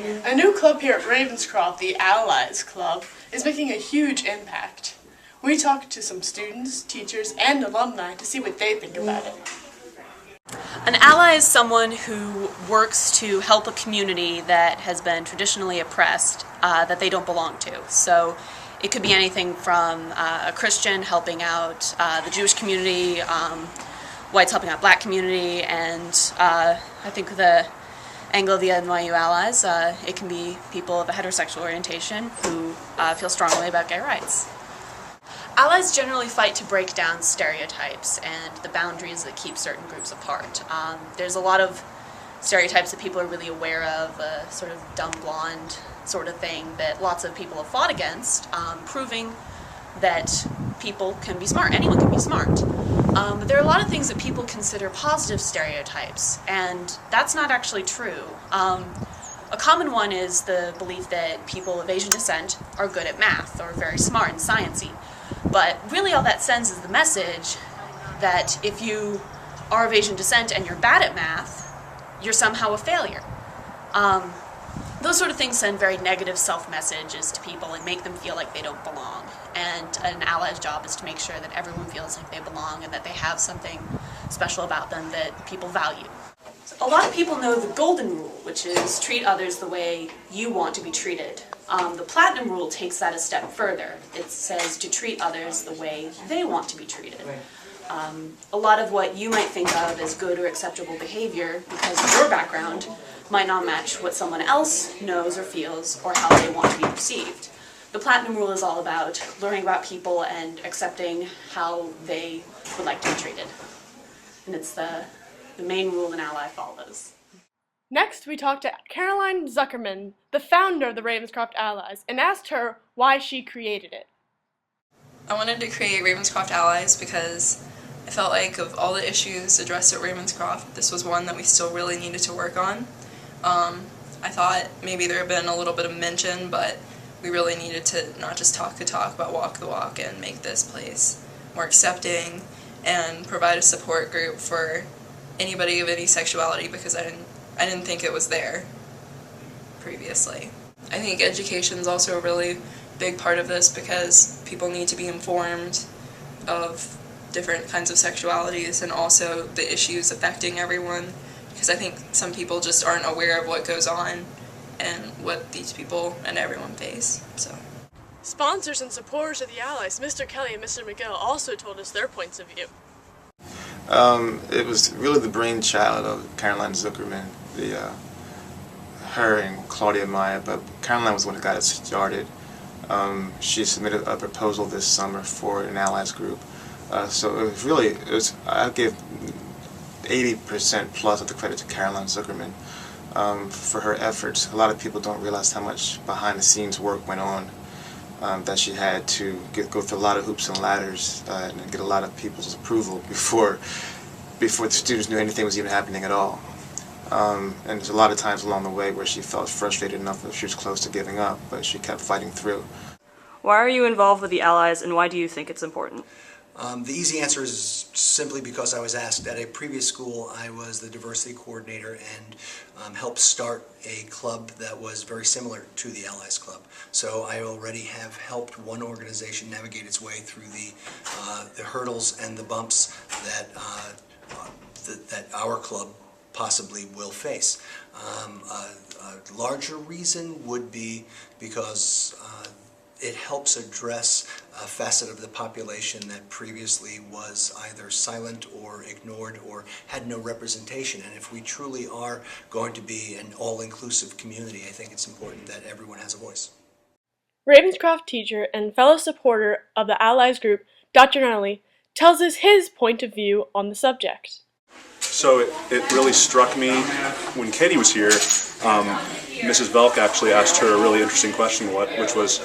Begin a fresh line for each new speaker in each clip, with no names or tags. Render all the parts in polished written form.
A new club here at Ravenscroft, the Allies Club, is making a huge impact. We talked to some students, teachers, and alumni to see what they think about it.
An ally is someone who works to help a community that has been traditionally oppressed, that they don't belong to. So it could be anything from a Christian helping out the Jewish community, whites helping out black community, and I think the angle of the NYU Allies, it can be people of a heterosexual orientation who feel strongly about gay rights. Allies generally fight to break down stereotypes and the boundaries that keep certain groups apart. There's a lot of stereotypes that people are really aware of, a sort of dumb blonde sort of thing that lots of people have fought against, proving that people can be smart, anyone can be smart. But there are a lot of things that people consider positive stereotypes, and that's not actually true. A common one is the belief that people of Asian descent are good at math or very smart and sciencey. But really all that sends is the message that if you are of Asian descent and you're bad at math, you're somehow a failure. Those sort of things send very negative self-messages to people and make them feel like they don't belong. And an ally's job is to make sure that everyone feels like they belong and that they have something special about them that people value. A lot of people know the golden rule, which is treat others the way you want to be treated. The platinum rule takes that a step further. It says to treat others the way they want to be treated. A lot of what you might think of as good or acceptable behavior, because of your background, might not match what someone else knows or feels or how they want to be perceived. The platinum rule is all about learning about people and accepting how they would like to be treated. And it's the main rule an ally follows.
Next, we talked to Caroline Zuckerman, the founder of the Ravenscroft Allies, and asked her why she created it.
I wanted to create Ravenscroft Allies because I felt like of all the issues addressed at Ravenscroft, this was one that we still really needed to work on. I thought maybe there had been a little bit of mention, but we really needed to not just talk the talk, but walk the walk and make this place more accepting and provide a support group for anybody of any sexuality, because I didn't think it was there previously. I think education is also a really big part of this because people need to be informed of different kinds of sexualities and also the issues affecting everyone, because I think some people just aren't aware of what goes on and what these people and everyone face. So.
Sponsors and supporters of the Allies, Mr. Kelly and Mr. McGill, also told us their points of view.
It was really the brainchild of Caroline Zuckerman, her and Claudia Maya, but Caroline was the one who got it started. She submitted a proposal this summer for an Allies group. So it was I give 80% plus of the credit to Caroline Zuckerman for her efforts. A lot of people don't realize how much behind the scenes work went on, that she had to go through a lot of hoops and ladders and get a lot of people's approval before the students knew anything was even happening at all. And there's a lot of times along the way where she felt frustrated enough that she was close to giving up, but she kept fighting through.
Why are you involved with the Allies, and why do you think it's important?
The easy answer is simply because I was asked. At a previous school, I was the diversity coordinator and helped start a club that was very similar to the Allies Club. So I already have helped one organization navigate its way through the hurdles and the bumps that our club possibly will face. A larger reason would be because it helps address a facet of the population that previously was either silent or ignored or had no representation. And if we truly are going to be an all-inclusive community, I think it's important that everyone has a voice.
Ravenscroft teacher and fellow supporter of the Allies group, Dr. Nunley, tells us his point of view on the subject.
So it really struck me when Katie was here. Mrs. Velk actually asked her a really interesting question, which was,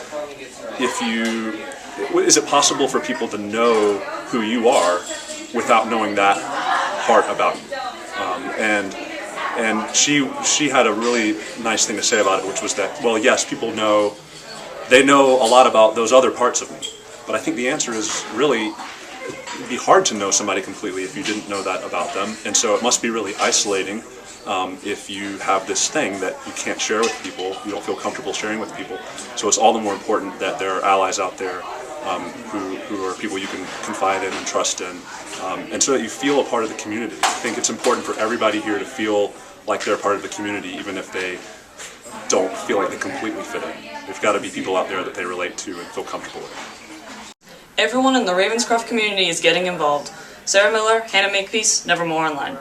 is it possible for people to know who you are without knowing that part about you? And she had a really nice thing to say about it, which was that, well, yes, people know, they know a lot about those other parts of me, but I think the answer is really, it'd be hard to know somebody completely if you didn't know that about them, and so it must be really isolating if you have this thing that you can't share with people, you don't feel comfortable sharing with people. So it's all the more important that there are allies out there who are people you can confide in and trust in, and so that you feel a part of the community. I think it's important for everybody here to feel like they're part of the community, even if they don't feel like they completely fit in. There's got to be people out there that they relate to and feel comfortable with.
Everyone in the Ravenscroft community is getting involved. Sarah Miller, Hannah Makepeace, Nevermore Online.